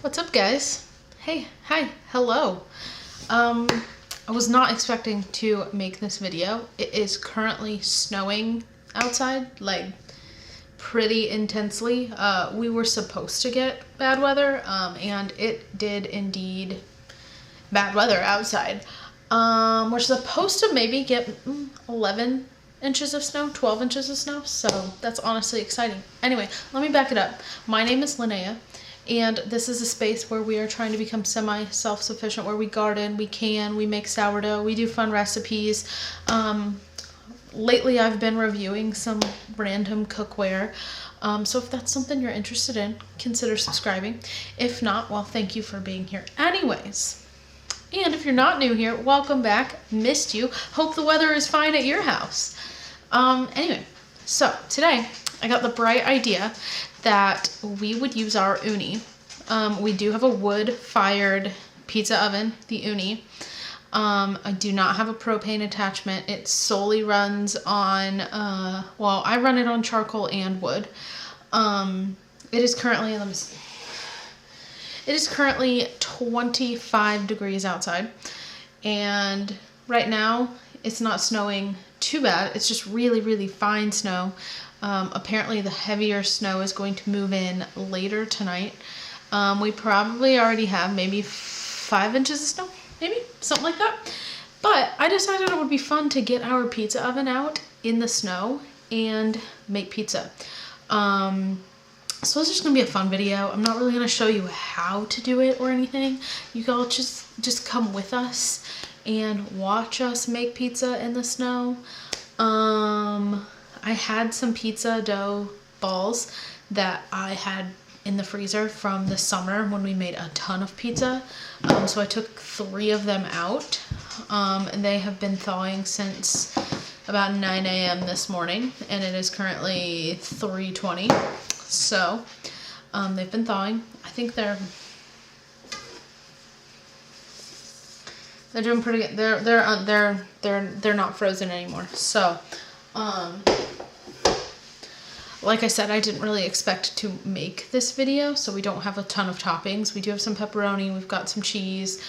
What's up, guys? Hey, hi, hello. I was not expecting to make this video. It is currently snowing outside, like pretty intensely. We were supposed to get bad weather, and it did indeed bad weather outside. We're supposed to maybe get 11 inches of snow, 12 inches of snow, so that's honestly exciting. Anyway, let me back it up. My name is Linnea, and this is a space where we are trying to become semi-self-sufficient, where we garden, we make sourdough, we do fun recipes. Lately I've been reviewing some random cookware, so if that's something you're interested in, consider subscribing. If not, well, thank you for being here anyways. And if you're not new here, welcome back. Missed you. Hope the weather is fine at your house. Anyway, so today I got the bright idea that we would use our Ooni. We do have a wood-fired pizza oven, the Ooni. I do not have a propane attachment. It solely runs on, well, I run it on charcoal and wood. It is currently, let me see. It is currently 25 degrees outside, and right now it's not snowing too bad. It's just really, really fine snow. Apparently the heavier snow is going to move in later tonight. We probably already have maybe 5 inches of snow, maybe something like that. But I decided it would be fun to get our pizza oven out in the snow and make pizza. So it's just gonna be a fun video. I'm not really gonna show you how to do it or anything. You all just come with us and watch us make pizza in the snow. I had some pizza dough balls that I had in the freezer from the summer when we made a ton of pizza. So I took 3 of them out, and they have been thawing since about 9 a.m. this morning, and it is currently 3:20. So they've been thawing. I think they're doing pretty good. They're not frozen anymore. So like I said, I didn't really expect to make this video, so we don't have a ton of toppings. We do have some pepperoni, we've got some cheese.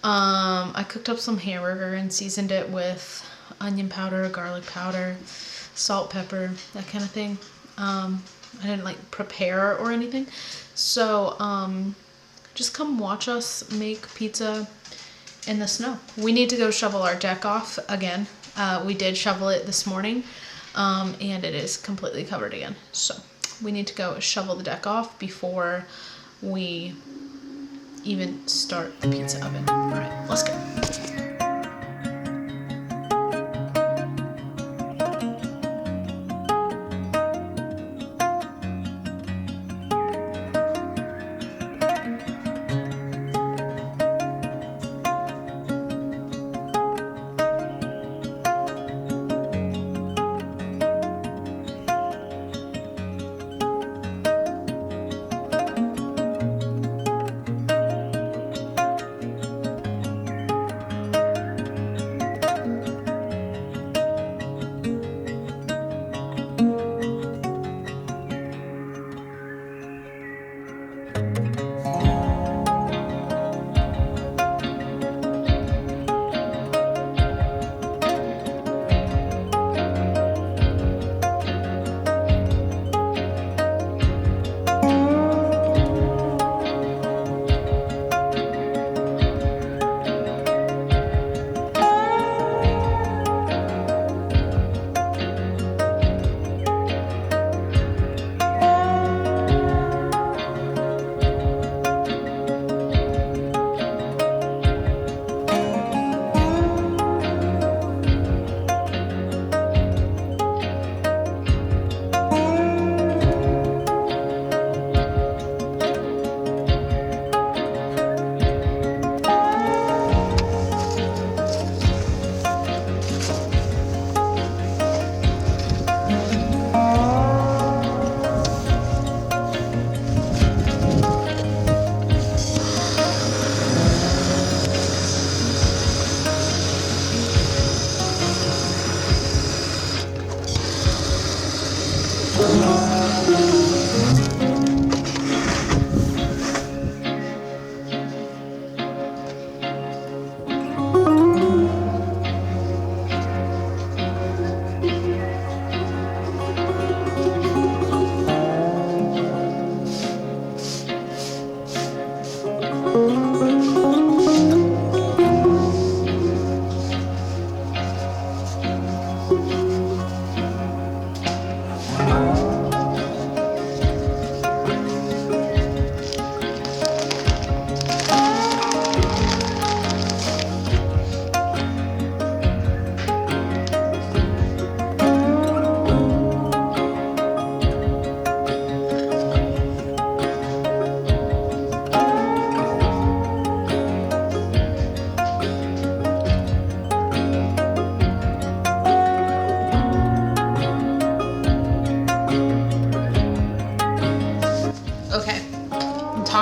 I cooked up some hamburger and seasoned it with onion powder, garlic powder, salt, pepper, that kind of thing. I didn't like prepare or anything. So just come watch us make pizza in the snow. We need to go shovel our deck off again. We did shovel it this morning, and it is completely covered again. So we need to go shovel the deck off before we even start the pizza oven. All right, let's go.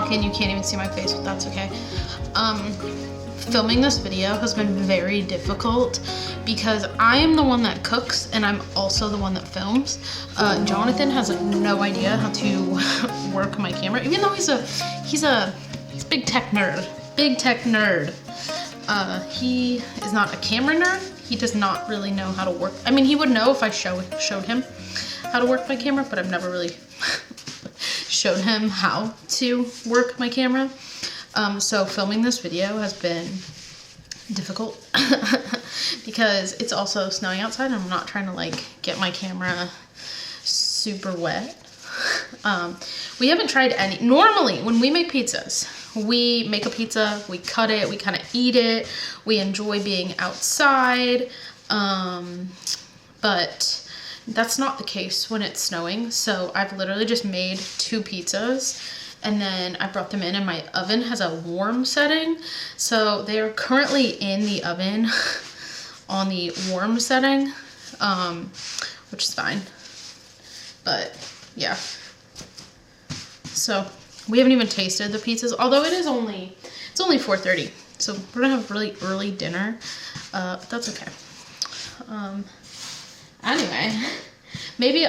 talking, you can't even see my face, but that's okay. Filming this video has been very difficult because I am the one that cooks and I'm also the one that films. Jonathan has no idea how to work my camera, even though he's a big tech nerd. Big tech nerd. He is not a camera nerd. He does not really know how to work. I mean, he would know if I showed him how to work my camera, but I've never really showed him how to work my camera. So filming this video has been difficult because it's also snowing outside and I'm not trying to like get my camera super wet. We haven't tried any. Normally when we make pizzas, we make a pizza, we cut it, we kind of eat it, we enjoy being outside, but that's not the case when it's snowing. So I've literally just made 2 pizzas and then I brought them in, and my oven has a warm setting. So they are currently in the oven on the warm setting, which is fine. But yeah. So we haven't even tasted the pizzas, although it's only 4:30. So we're gonna have really early dinner, but that's okay. Anyway, maybe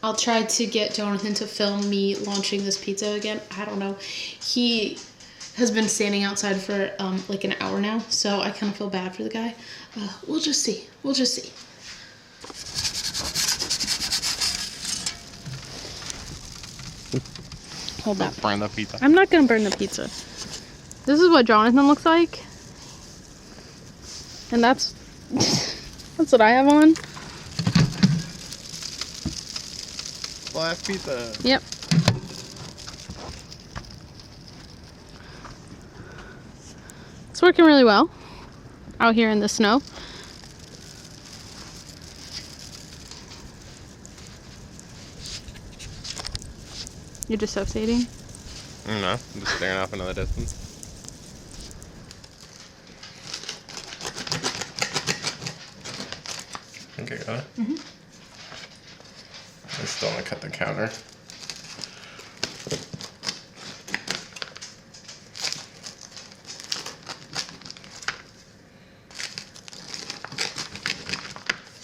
I'll try to get Jonathan to film me launching this pizza again. I don't know. He has been standing outside for like an hour now, so I kind of feel bad for the guy. We'll just see. We'll just see. Hold that. Burn the pizza. I'm not gonna burn the pizza. This is what Jonathan looks like, and that's what I have on. Last pizza. Yep. It's working really well out here in the snow. You're dissociating? No, I'm just staring off into the distance. I think I got it. Mm-hmm. I still want to cut the counter.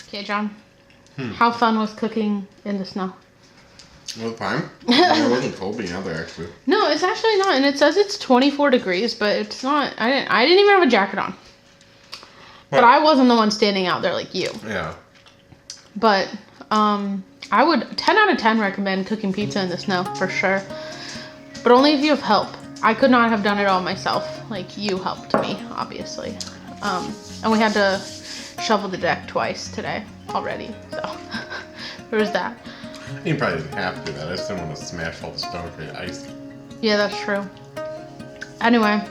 Okay, John. How fun was cooking in the snow? It was fine. It wasn't cold being out there, actually. No, it's actually not, and it says it's 24 degrees, but it's not. I didn't even have a jacket on. But I wasn't the one standing out there like you. Yeah. But I would 10 out of 10 recommend cooking pizza in the snow for sure. But only if you have help. I could not have done it all myself. Like, you helped me, obviously. And we had to shovel the deck twice today already. So there was that. You probably didn't have to do that. I just didn't want to smash all the stone and create ice. Yeah, that's true. Anyway,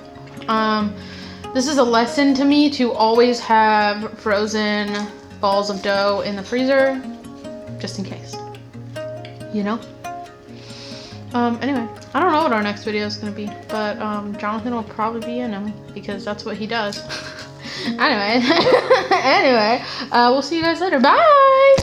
this is a lesson to me to always have frozen balls of dough in the freezer, just in case. You know? Anyway, I don't know what our next video is going to be, but Jonathan will probably be in them because that's what he does. Anyway, we'll see you guys later. Bye!